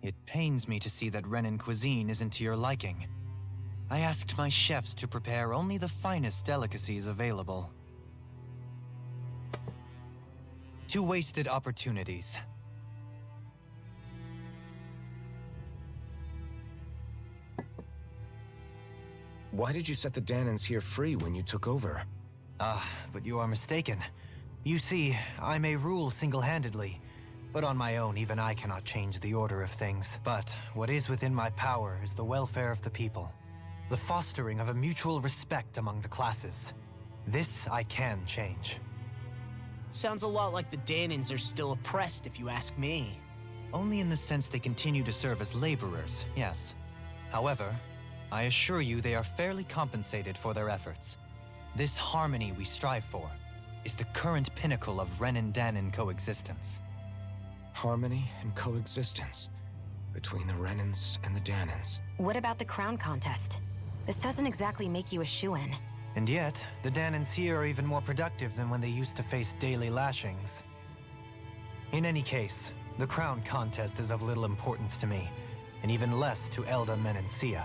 It pains me to see that Renan cuisine isn't to your liking. I asked my chefs to prepare only the finest delicacies available. 2 wasted opportunities. Why did you set the Danans here free when you took over? But you are mistaken. You see, I may rule single-handedly, but on my own, even I cannot change the order of things. But what is within my power is the welfare of the people, the fostering of a mutual respect among the classes. This I can change. Sounds a lot like the Danans are still oppressed, if you ask me. Only in the sense they continue to serve as laborers, yes. However, I assure you they are fairly compensated for their efforts. This harmony we strive for is the current pinnacle of Renan-Danan coexistence. Harmony and coexistence between the Renans and the Danans. What about the crown contest? This doesn't exactly make you a shoo-in. And yet, the Danans here are even more productive than when they used to face daily lashings. In any case, the crown contest is of little importance to me, and even less to Elda Menencia.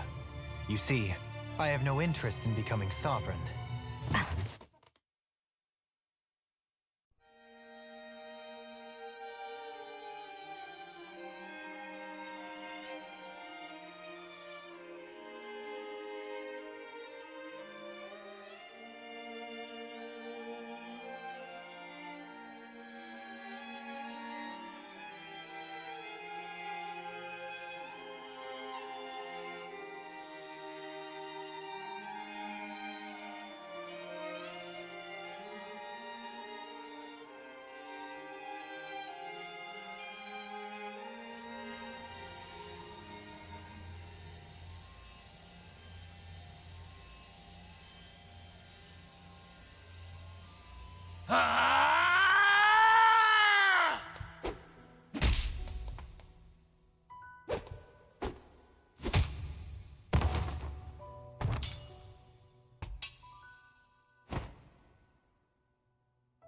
You see, I have no interest in becoming sovereign.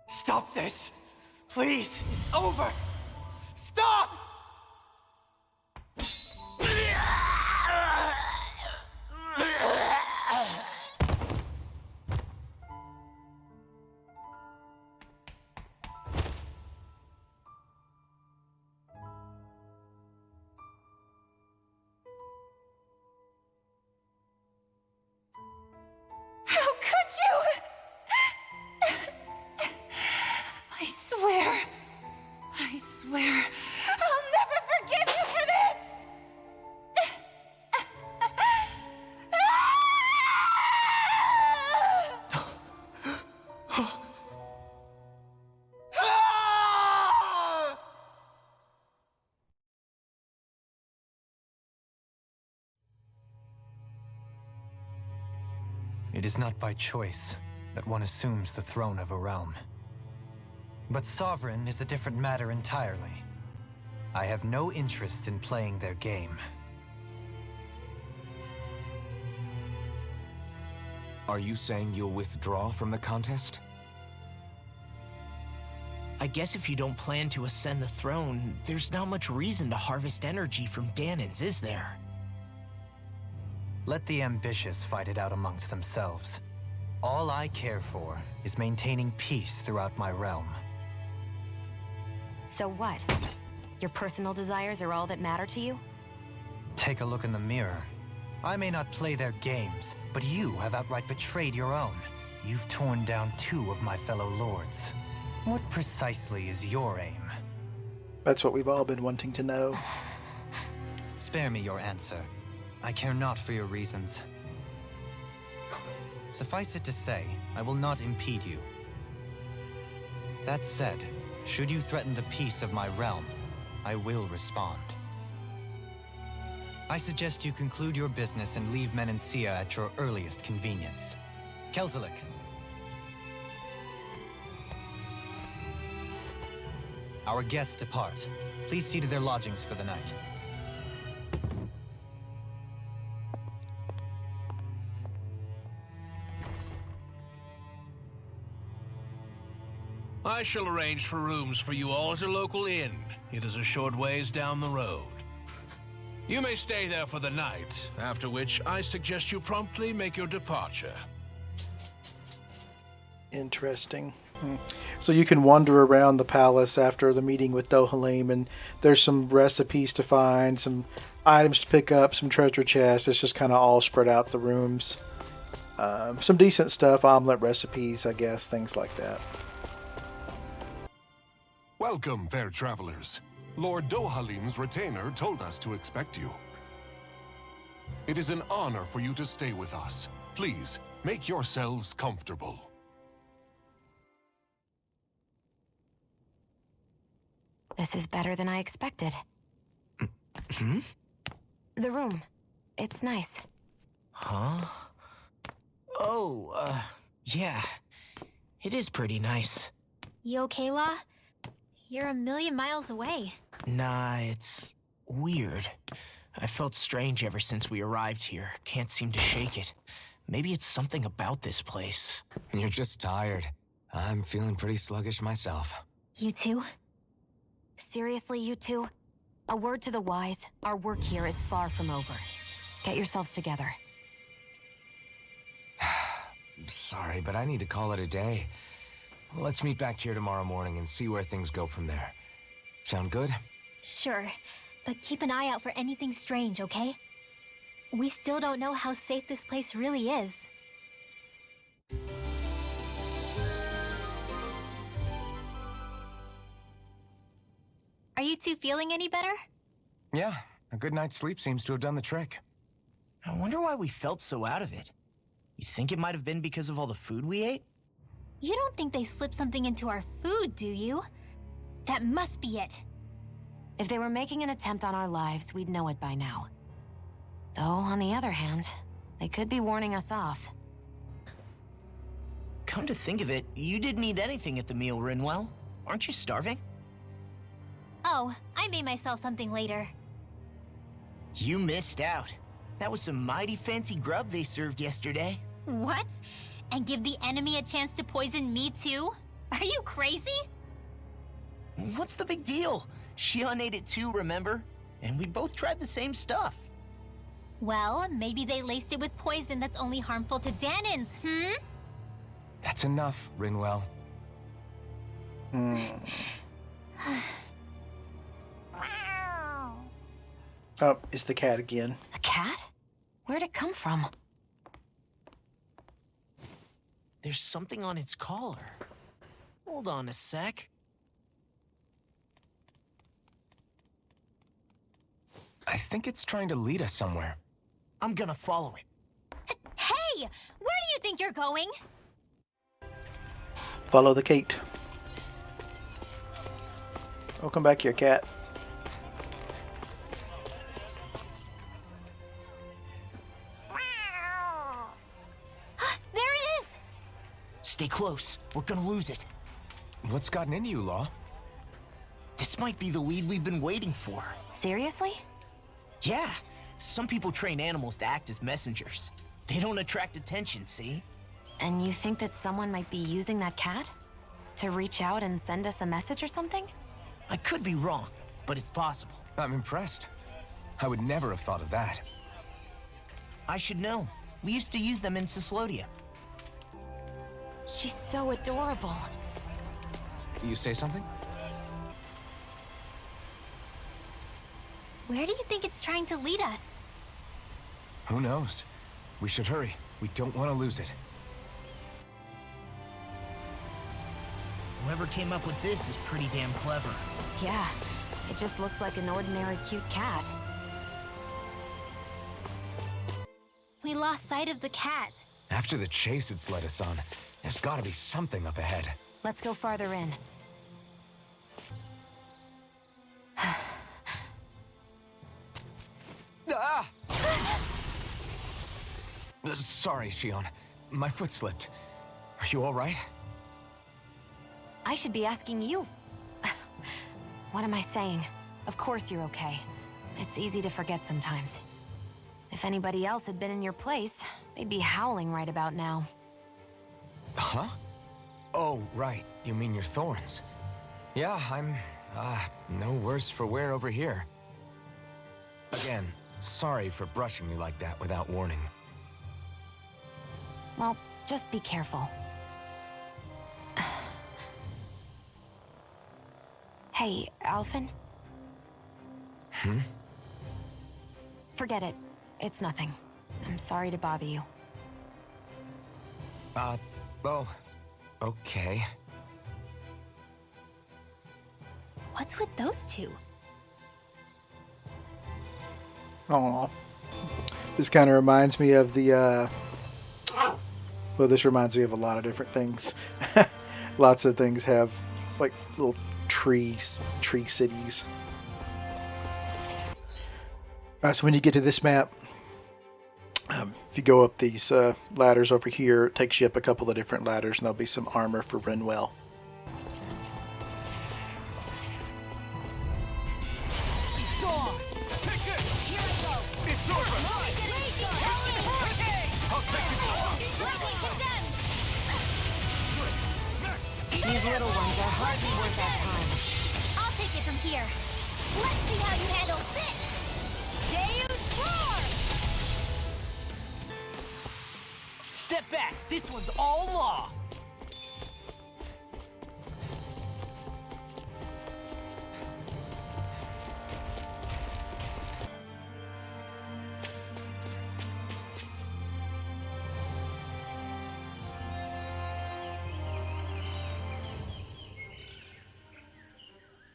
Stop this! Please! It's over! Stop! How could you? I swear, I'll never forgive you for this! It is not by choice that one assumes the throne of a realm. But sovereign is a different matter entirely. I have no interest in playing their game. Are you saying you'll withdraw from the contest? I guess if you don't plan to ascend the throne, there's not much reason to harvest energy from Danans, is there? Let the ambitious fight it out amongst themselves. All I care for is maintaining peace throughout my realm. So what? Your personal desires are all that matter to you? Take a look in the mirror. I may not play their games, but you have outright betrayed your own. You've torn down 2 of my fellow lords. What precisely is your aim? That's what we've all been wanting to know. Spare me your answer. I care not for your reasons. Suffice it to say, I will not impede you. That said, should you threaten the peace of my realm, I will respond. I suggest you conclude your business and leave Menencia at your earliest convenience. Kelzelik. Our guests depart. Please see to their lodgings for the night. I shall arrange for rooms for you all at a local inn. It is a short ways down the road. You may stay there for the night, after which I suggest you promptly make your departure. Interesting. So you can wander around the palace after the meeting with Dohalim, and there's some recipes to find, some items to pick up, some treasure chests. It's just kind of all spread out the rooms. Some decent stuff, omelet recipes, I guess, things like that. Welcome, fair travelers. Lord Dohalim's retainer told us to expect you. It is an honor for you to stay with us. Please, make yourselves comfortable. This is better than I expected. The room. It's nice. Huh? Oh, yeah. It is pretty nice. You okay, La? You're a million miles away. Nah, it's weird. I felt strange ever since we arrived here. Can't seem to shake it. Maybe it's something about this place. You're just tired. I'm feeling pretty sluggish myself. You too? Seriously, you two? A word to the wise, our work here is far from over. Get yourselves together. Sorry, but I need to call it a day. Let's meet back here tomorrow morning and see where things go from there. Sound good? Sure, but keep an eye out for anything strange, okay? We still don't know how safe this place really is. Are you two feeling any better? Yeah, a good night's sleep seems to have done the trick. I wonder why we felt so out of it. You think it might have been because of all the food we ate? You don't think they slipped something into our food, do you? That must be it. If they were making an attempt on our lives, we'd know it by now. Though, on the other hand, they could be warning us off. Come to think of it, you didn't eat anything at the meal, Rinwell. Aren't you starving? Oh, I made myself something later. You missed out. That was some mighty fancy grub they served yesterday. What? And give the enemy a chance to poison me too? Are you crazy? What's the big deal? Shion ate it too, remember? And we both tried the same stuff. Well, maybe they laced it with poison that's only harmful to Danins, That's enough, Rinwell. Oh, it's the cat again. A cat? Where'd it come from? There's something on its collar. Hold on a sec. I think it's trying to lead us somewhere. I'm gonna follow it. Hey! Where do you think you're going? Follow the Kate. Welcome back here, cat. There it is! Stay close. We're gonna lose it. What's gotten into you, Law? This might be the lead we've been waiting for. Seriously? Yeah. Some people train animals to act as messengers. They don't attract attention, see? And you think that someone might be using that cat? To reach out and send us a message or something? I could be wrong, but it's possible. I'm impressed. I would never have thought of that. I should know. We used to use them in Cyslodia. She's so adorable. You say something? Where do you think it's trying to lead us? Who knows? We should hurry. We don't want to lose it. Whoever came up with this is pretty damn clever. Yeah, it just looks like an ordinary cute cat. We lost sight of the cat. After the chase it's led us on, there's gotta be something up ahead. Let's go farther in. Ah! Sorry, Shion. My foot slipped. Are you all right? I should be asking you. What am I saying? Of course you're okay. It's easy to forget sometimes. If anybody else had been in your place, they'd be howling right about now. Huh? Oh, right. You mean your thorns. Yeah, I'm, no worse for wear over here. Again, sorry for brushing you like that without warning. Well, just be careful. Hey, Alphen? Forget it. It's nothing. I'm sorry to bother you. Oh, okay. What's with those two? Aw. This kind of reminds me of the, well, this reminds me of a lot of different things. Lots of things have, like, little tree cities. Alright, so when you get to this map, if you go up these ladders over here, it takes you up a couple of different ladders, and there'll be some armor for Renwell. These little ones are hardly worth our time. I'll take it from here. Let's see how you handle this! Deus Roar! Step back. This one's all law.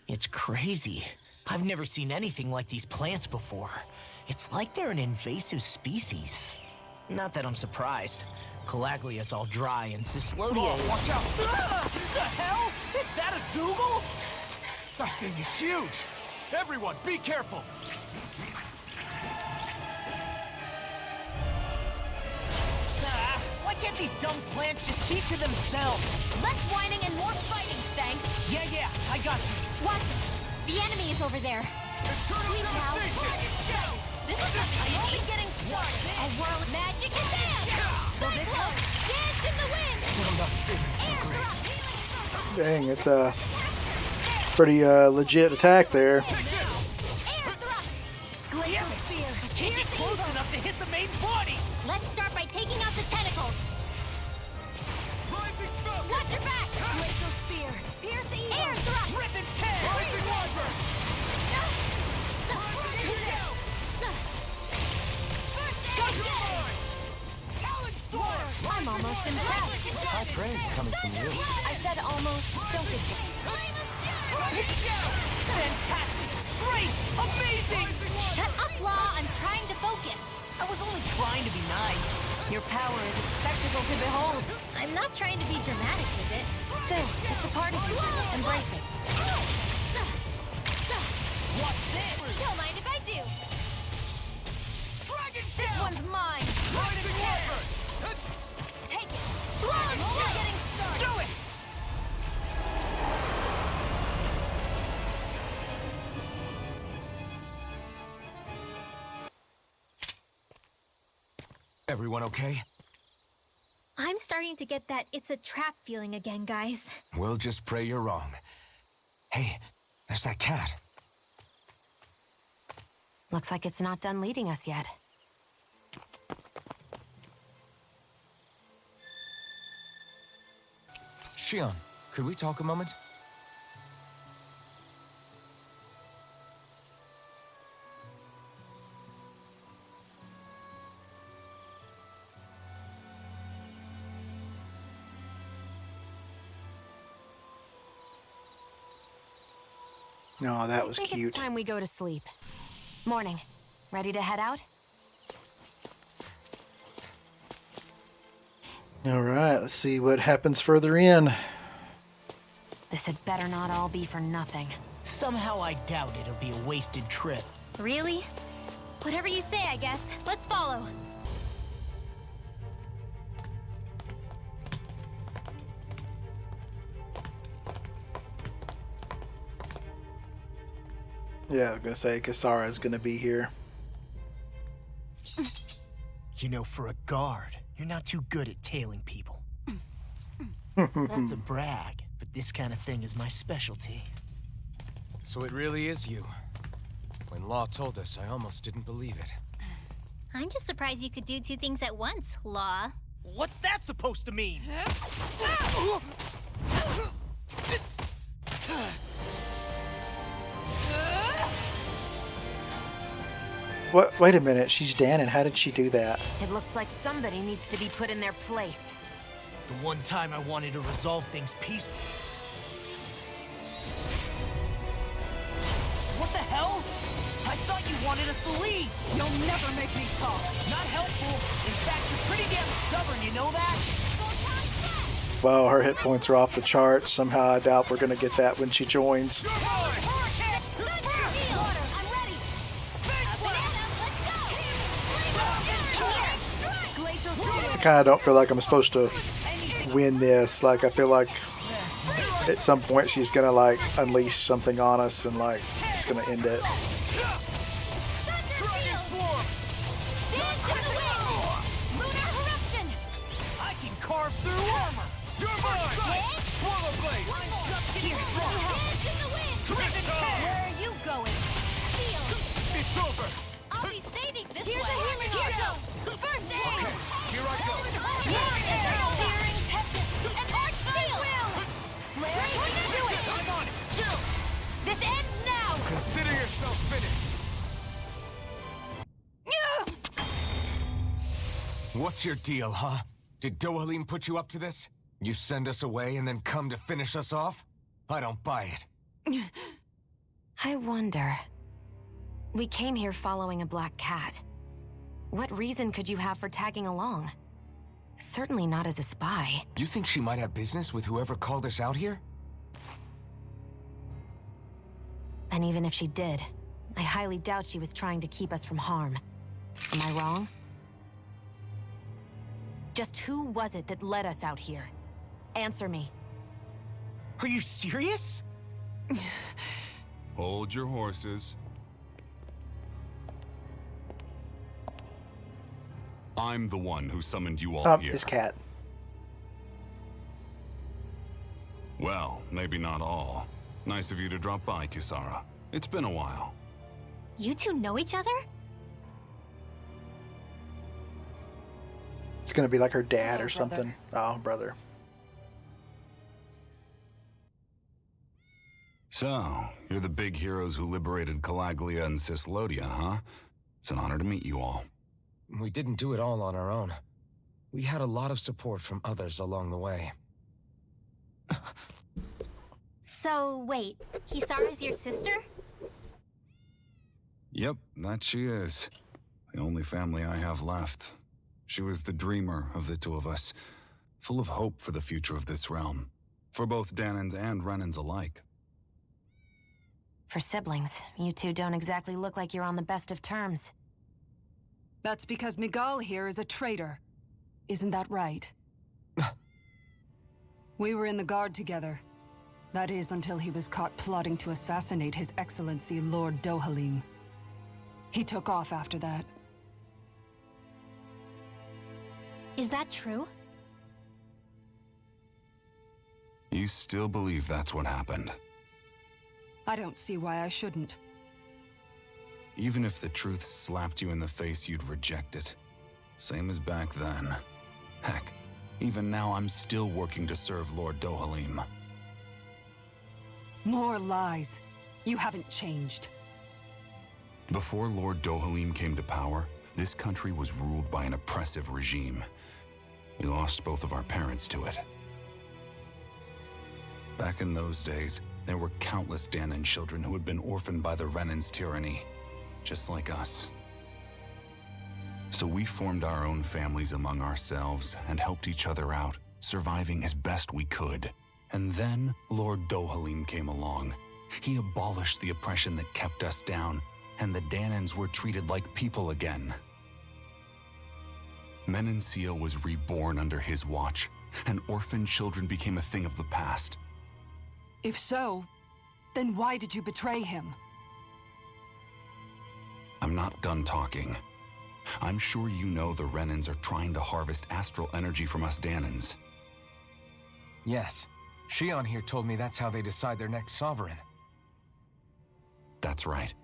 It's crazy. I've never seen anything like these plants before. It's like they're an invasive species. Not that I'm surprised. Calaglia's all dry and Cislodia is... Watch out! The hell? Is that a Dougal? That thing is huge! Everyone, be careful! Why can't these dumb plants just keep to themselves? Less whining and more fighting, thanks! Yeah, I got you. Watch it! The enemy is over there! Sweet now! This is I'm only getting started! A whirl of magic and dance! Cyclone! Dance in the wind! Dang, it's a pretty legit attack there. Air thrust! Glacial spear! Can't get close enough to hit the main body! Let's start by taking out the tentacles! Watch your back! Glacial spear! Pierce the air thrust! Rip and tear! I'm almost impressed. High praise coming from you. I said almost. Don't get Fantastic! Great! Amazing! Shut up, Law! I'm trying to focus! I was only trying to be nice. Your power is a spectacle to behold. I'm not trying to be dramatic with it. Still, it's a part of you. Embrace it. What's this? Don't mind if I do! This one's mine. Take it! I'm only getting started! Do it! Everyone okay? I'm starting to get that it's a trap feeling again, guys. We'll just pray you're wrong. Hey, there's that cat. Looks like it's not done leading us yet. Shion, could we talk a moment? No, that was I think cute. it's time we go to sleep. Morning. Ready to head out? All right, let's see what happens further in. This had better not all be for nothing. Somehow I doubt it'll be a wasted trip. Really? Whatever you say, I guess. Let's follow. Yeah, I was gonna say Kasara's gonna be here. You know, for a guard, you're not too good at tailing people. Not to brag, but this kind of thing is my specialty. So it really is you. When Law told us, I almost didn't believe it. I'm just surprised you could do two things at once, Law. What's that supposed to mean? What? Wait a minute. She's Danon. How did she do that? It looks like somebody needs to be put in their place. The one time I wanted to resolve things peacefully. What the hell? I thought you wanted us to leave! You'll never make me talk. Not helpful. In fact, you're pretty damn stubborn, you know that? Wow, her hit points are off the charts. Somehow I doubt we're gonna get that when she joins. I kinda don't feel like I'm supposed to win this. Like, I feel like at some point she's gonna like unleash something on us and like it's gonna end it. I can carve through armor! You're mine! Swallow blade! Where are you going? It's over! I'll be saving this Here's one. a healing arrow. First aid! Here I go! Searing tempest and arch steel! Flare, do it! I'm on it! Chill! This ends now! Consider yourself finished! What's your deal, huh? Did Dohalim put you up to this? You send us away and then come to finish us off? I don't buy it. I wonder. We came here following a black cat. What reason could you have for tagging along? Certainly not as a spy. You think she might have business with whoever called us out here? And even if she did, I highly doubt she was trying to keep us from harm. Am I wrong? Just who was it that led us out here? Answer me. Are you serious? Hold your horses. I'm the one who summoned you all here. This cat. Well, maybe not all. Nice of you to drop by, Kisara. It's been a while. You two know each other? It's gonna be like her dad Hello, or something. Oh, brother. So, you're the big heroes who liberated Calaglia and Cislodia, huh? It's an honor to meet you all. We didn't do it all on our own. We had a lot of support from others along the way. So, wait. Kisara's your sister? Yep, that she is. The only family I have left. She was the dreamer of the two of us, full of hope for the future of this realm, for both Danons and Renans alike. For siblings, you two don't exactly look like you're on the best of terms. That's because Miguel here is a traitor. Isn't that right? We were in the Guard together. That is, until he was caught plotting to assassinate His Excellency Lord Dohalim. He took off after that. Is that true? You still believe that's what happened? I don't see why I shouldn't. Even if the truth slapped you in the face, you'd reject it. Same as back then. Heck, even now I'm still working to serve Lord Dohalim. More lies. You haven't changed. Before Lord Dohalim came to power, this country was ruled by an oppressive regime. We lost both of our parents to it. Back in those days, there were countless Danon children who had been orphaned by the Renan's tyranny, just like us. So we formed our own families among ourselves and helped each other out, surviving as best we could. And then Lord Dohalim came along. He abolished the oppression that kept us down, and the Danons were treated like people again. Menancia was reborn under his watch, and orphan children became a thing of the past. If so, then why did you betray him? I'm not done talking. I'm sure you know the Renans are trying to harvest astral energy from us Danons. Yes. Shion here told me that's how they decide their next sovereign. That's right.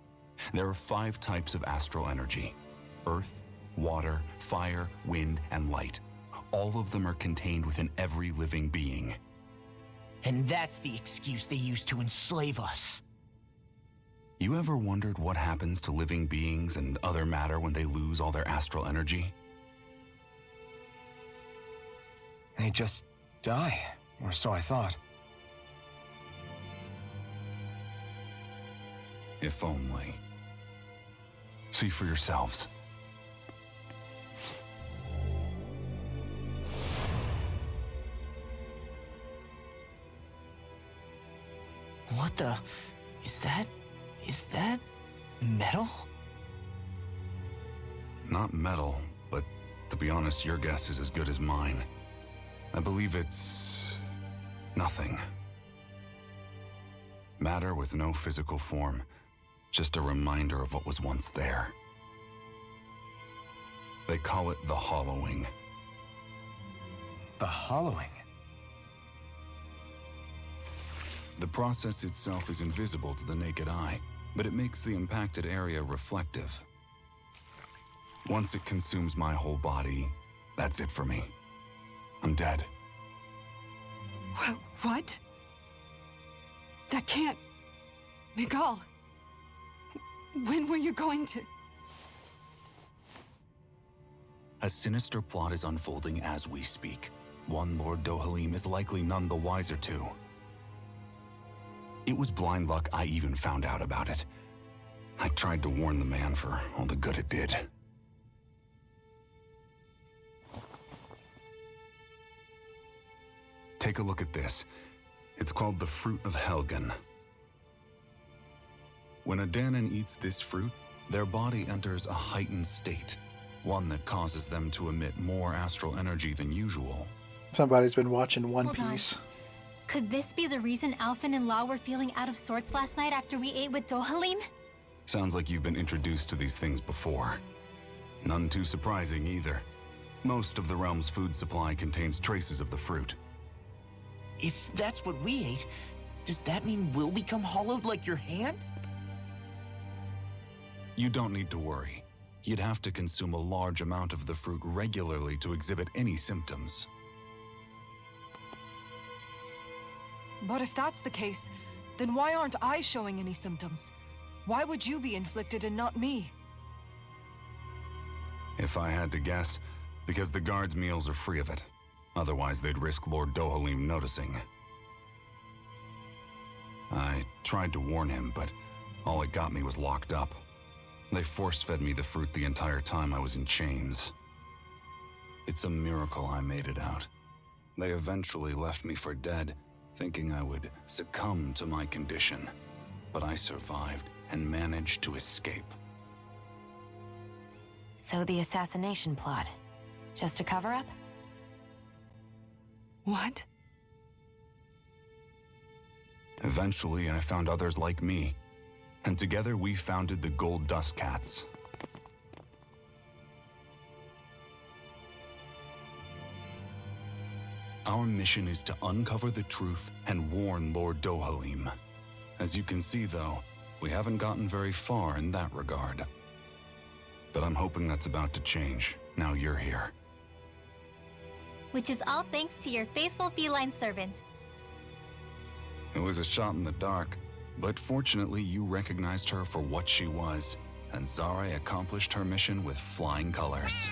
There are 5 types of astral energy: earth, water, fire, wind, and light. All of them are contained within every living being. And that's the excuse they use to enslave us. You ever wondered what happens to living beings and other matter when they lose all their astral energy? They just die, or so I thought. If only. See for yourselves. What the... Is that metal? Not metal, but to be honest, your guess is as good as mine. I believe it's... nothing. Matter with no physical form. Just a reminder of what was once there. They call it the hollowing. The hollowing? The process itself is invisible to the naked eye, but it makes the impacted area reflective. Once it consumes my whole body, that's it for me. I'm dead. What? That can't... Miguel, when were you going to... A sinister plot is unfolding as we speak. One Lord Dohalim is likely none the wiser to. It was blind luck I even found out about it. I tried to warn the man for all the good it did. Take a look at this. It's called the Fruit of Helgen. When a Danon eats this fruit, their body enters a heightened state, one that causes them to emit more astral energy than usual. Somebody's been watching One Hold on. Piece. Could this be the reason Alphen and Law were feeling out of sorts last night after we ate with Dohalim? Sounds like you've been introduced to these things before. None too surprising either. Most of the realm's food supply contains traces of the fruit. If that's what we ate, does that mean we'll become hollowed like your hand? You don't need to worry. You'd have to consume a large amount of the fruit regularly to exhibit any symptoms. But if that's the case, then why aren't I showing any symptoms? Why would you be inflicted and not me? If I had to guess, because the guards' meals are free of it. Otherwise, they'd risk Lord Dohalim noticing. I tried to warn him, but all it got me was locked up. They force-fed me the fruit the entire time I was in chains. It's a miracle I made it out. They eventually left me for dead, thinking I would succumb to my condition. But I survived and managed to escape. So the assassination plot, just a cover-up? What? Eventually, I found others like me, and together we founded the Gold Dust Cats. Our mission is to uncover the truth and warn Lord Dohalim. As you can see, though, we haven't gotten very far in that regard. But I'm hoping that's about to change, now you're here. Which is all thanks to your faithful feline servant. It was a shot in the dark, but fortunately you recognized her for what she was, and Zare accomplished her mission with flying colors.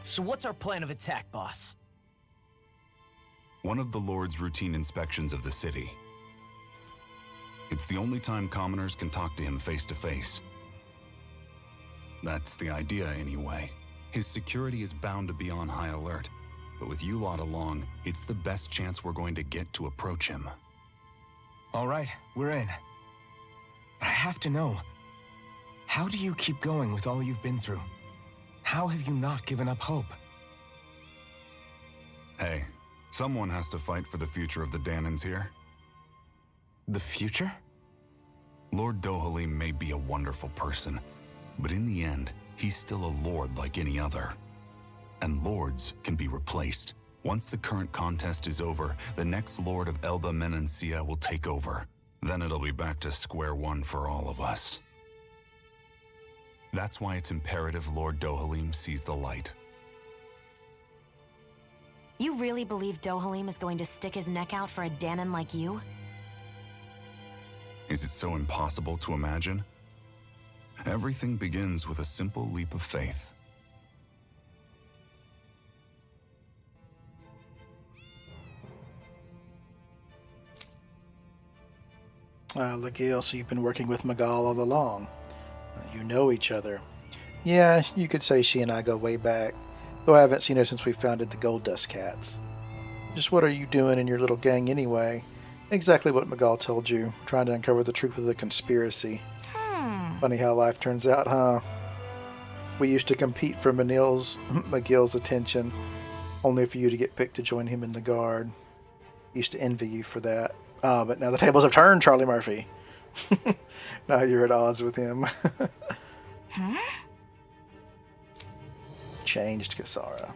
So what's our plan of attack, boss? One of the Lord's routine inspections of the city. It's the only time commoners can talk to him face to face. That's the idea, anyway. His security is bound to be on high alert, but with you lot along, it's the best chance we're going to get to approach him. All right, we're in. But I have to know, how do you keep going with all you've been through? How have you not given up hope? Hey, someone has to fight for the future of the Danons here. The future? Lord Dohalim may be a wonderful person, but in the end, he's still a lord like any other. And lords can be replaced, Once the current contest is over, the next Lord of Elba Menancia will take over. Then it'll be back to square one for all of us. That's why it's imperative Lord Dohalim sees the light. You really believe Dohalim is going to stick his neck out for a Danon like you? Is it so impossible to imagine? Everything begins with a simple leap of faith. Legil, so you've been working with Magal all along. You know each other. Yeah, you could say she and I go way back, though I haven't seen her since we founded the Gold Dust Cats. Just what are you doing in your little gang anyway? Exactly what Magal told you, trying to uncover the truth of the conspiracy. Funny how life turns out, huh? We used to compete for McGill's attention, only for you to get picked to join him in the Guard. Used to envy you for that. But now the tables have turned, Charlie Murphy. Now you're at odds with him. Changed, Kasara.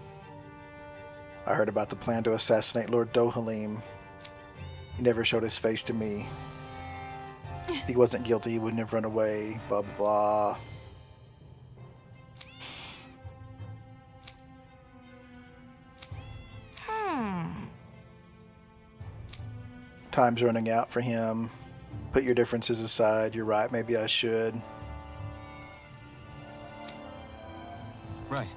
I heard about the plan to assassinate Lord Dohalim. He never showed his face to me. If he wasn't guilty, he wouldn't have run away. Blah, blah, blah. Time's running out for him. Put your differences aside. You're right. Maybe I should. Right.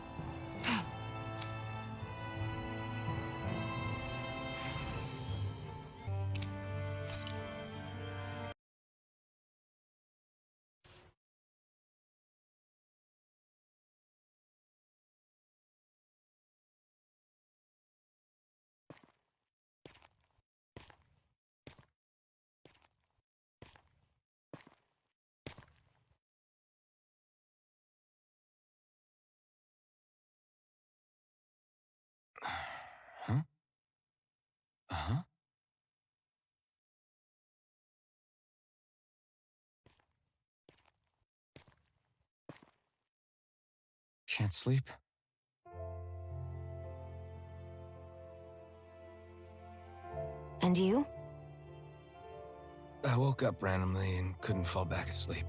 Huh? Uh-huh. Can't sleep. And you? I woke up randomly and couldn't fall back asleep.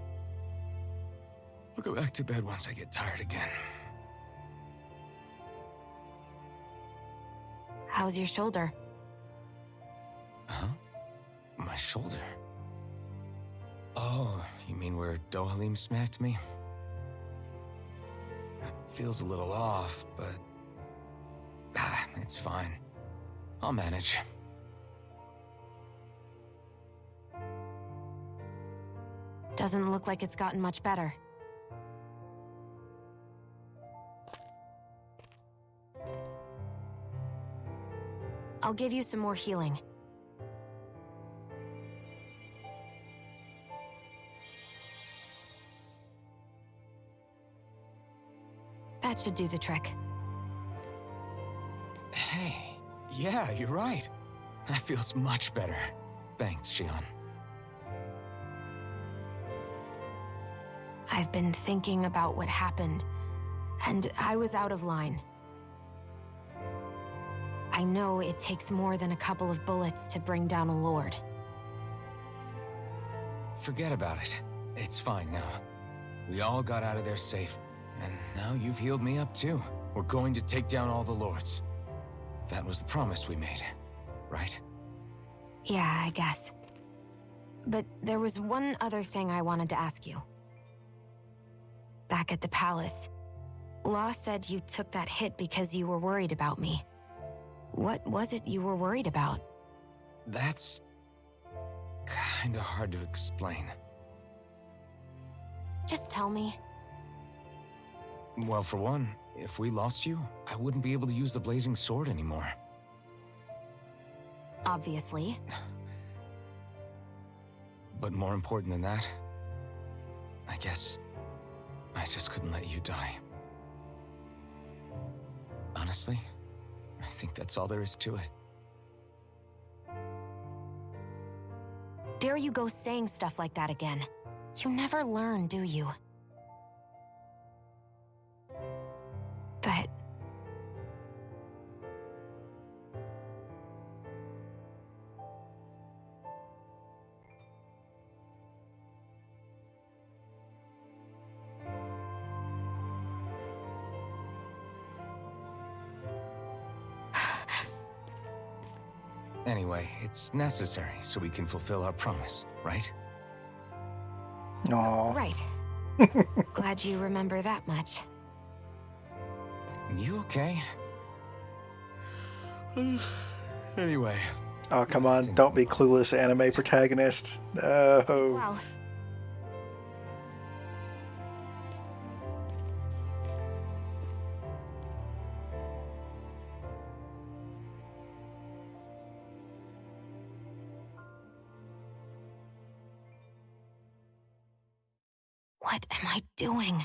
I'll go back to bed once I get tired again. How's your shoulder? Huh? My shoulder? Oh, you mean where Dohalim smacked me? It feels a little off, but... it's fine. I'll manage. Doesn't look like it's gotten much better. I'll give you some more healing. That should do the trick. Hey, yeah, you're right. That feels much better. Thanks, Shion. I've been thinking about what happened, and I was out of line. I know it takes more than a couple of bullets to bring down a lord. Forget about it. It's fine now. We all got out of there safe, and now you've healed me up too. We're going to take down all the lords. That was the promise we made, right? Yeah, I guess. But there was one other thing I wanted to ask you. Back at the palace, Law said you took that hit because you were worried about me. What was it you were worried about? That's... kinda hard to explain. Just tell me. Well, for one, if we lost you, I wouldn't be able to use the blazing sword anymore. Obviously. But more important than that, I guess I just couldn't let you die. Honestly, I think that's all there is to it. There you go saying stuff like that again. You never learn, do you? But... Anyway, it's necessary so we can fulfill our promise, right? Aw. Right. Glad you remember that much. You okay? Anyway. Oh, come on. Don't be clueless anime protagonist. No. Well, what am I doing?